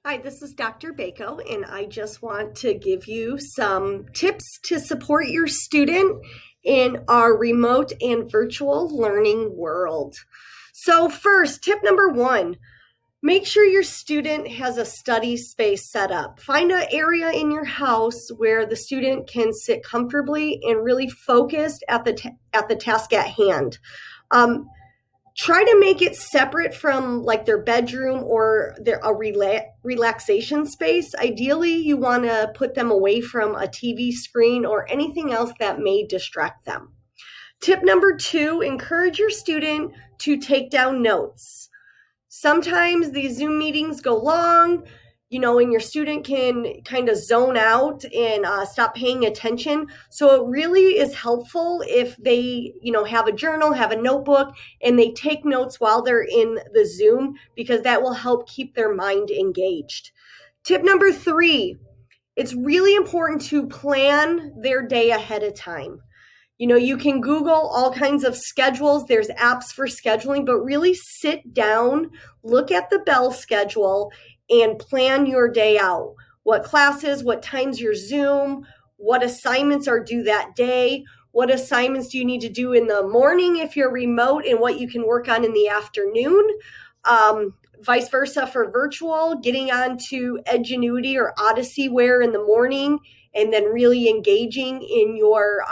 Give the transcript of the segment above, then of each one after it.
Hi, this is Dr. Bako, and I just want to give you some tips to support your student in our remote and virtual learning world. So first, tip number one, make sure your student has a study space set up. Find an area in your house where the student can sit comfortably and really focused at the task at hand. Try to make it separate from like their bedroom or relaxation space. Ideally, you want to put them away from a TV screen or anything else that may distract them. Tip number two, encourage your student to take down notes. Sometimes these Zoom meetings go long, and your student can kind of zone out and stop paying attention. So it really is helpful if they, have a journal, have a notebook, and they take notes while they're in the Zoom, because that will help keep their mind engaged. Tip number three, it's really important to plan their day ahead of time. You can Google all kinds of schedules. There's apps for scheduling, but really sit down, look at the bell schedule, and plan your day out. What classes, what times your Zoom, what assignments are due that day, what assignments do you need to do in the morning if you're remote, and what you can work on in the afternoon. Vice versa for virtual, getting onto Edgenuity or Odysseyware in the morning, and then really engaging in your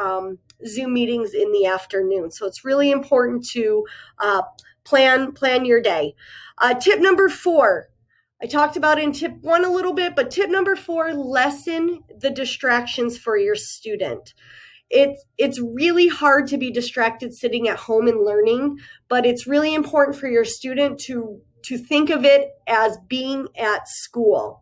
Zoom meetings in the afternoon. So it's really important to plan your day. Tip number four, I talked about in tip one a little bit, but tip number four, lessen the distractions for your student. It's really hard to be distracted sitting at home and learning, but it's really important for your student to think of it as being at school.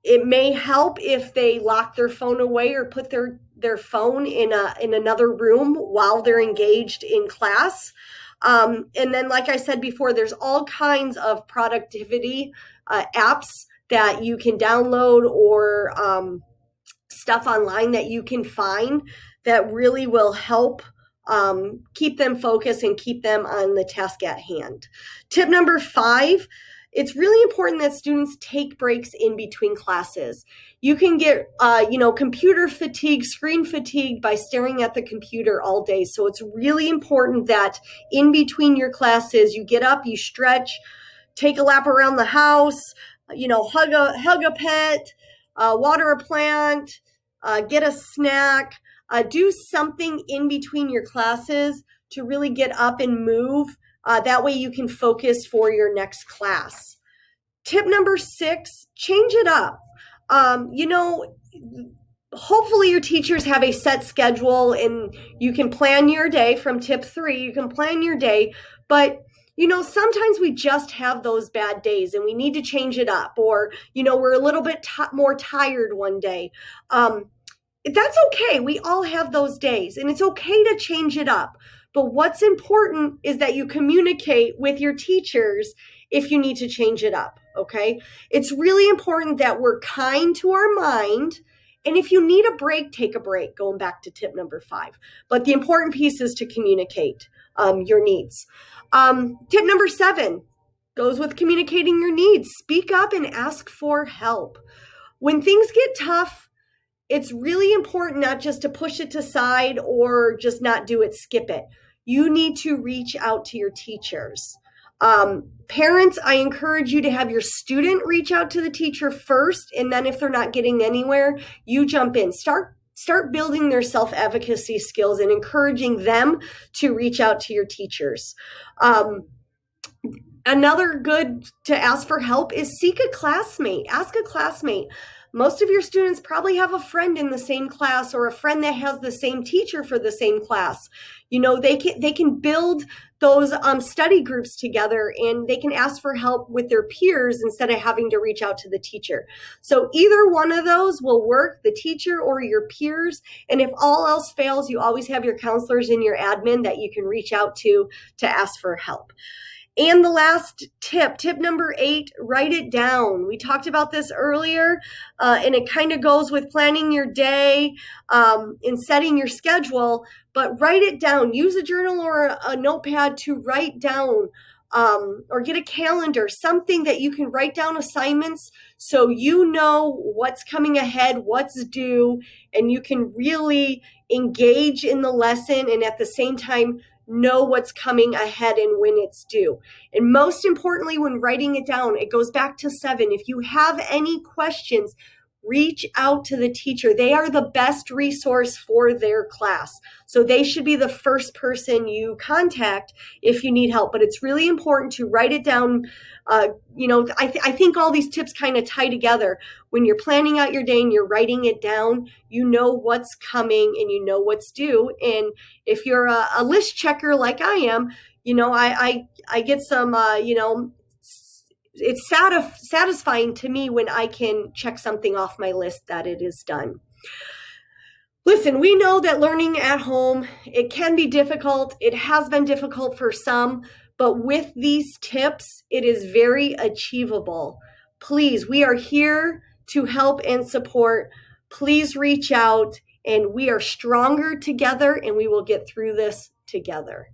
It may help if they lock their phone away or put their phone in another room while they're engaged in class. And then, like I said before, there's all kinds of productivity apps that you can download or stuff online that you can find that really will help keep them focused and keep them on the task at hand. Tip number five, it's really important that students take breaks in between classes. You can get, computer fatigue, screen fatigue by staring at the computer all day. So it's really important that in between your classes, you get up, you stretch, take a lap around the house, hug a pet, water a plant, get a snack, do something in between your classes to really get up and move. That way you can focus for your next class. Tip number six, change it up. Hopefully your teachers have a set schedule and you can plan your day. From tip three, you can plan your day, but sometimes we just have those bad days and we need to change it up, or, we're a little bit more tired one day. That's okay. We all have those days and it's okay to change it up. But what's important is that you communicate with your teachers if you need to change it up, okay? It's really important that we're kind to our mind. And if you need a break, take a break, going back to tip number five. But the important piece is to communicate your needs. Tip number seven goes with communicating your needs. Speak up and ask for help. When things get tough, it's really important not just to push it aside or just not do it, skip it. You need to reach out to your teachers. Parents, I encourage you to have your student reach out to the teacher first, and then if they're not getting anywhere, you jump in. Start building their self-advocacy skills and encouraging them to reach out to your teachers. Another good to ask for help is seek a classmate. Ask a classmate. Most of your students probably have a friend in the same class or a friend that has the same teacher for the same class. They can build those study groups together and they can ask for help with their peers instead of having to reach out to the teacher. So either one of those will work, the teacher or your peers. And if all else fails, you always have your counselors and your admin that you can reach out to ask for help. And the last tip number 8, write it down. We talked about this earlier, and it kind of goes with planning your day and setting your schedule, but write it down. Use a journal or a notepad to write down or get a calendar, something that you can write down assignments so you know what's coming ahead, what's due, and you can really engage in the lesson and at the same time know what's coming ahead and when it's due. And most importantly, when writing it down, it goes back to 7. If you have any questions, reach out to the teacher. They are the best resource for their class. So they should be the first person you contact if you need help. But it's really important to write it down. I think all these tips kind of tie together. When you're planning out your day and you're writing it down, you know what's coming and you know what's due. And if you're a list checker like I am, I get some, it's satisfying to me when I can check something off my list that it is done. Listen, we know that learning at home, it can be difficult. It has been difficult for some, but with these tips, it is very achievable. Please, we are here to help and support. Please reach out, and we are stronger together, and we will get through this together.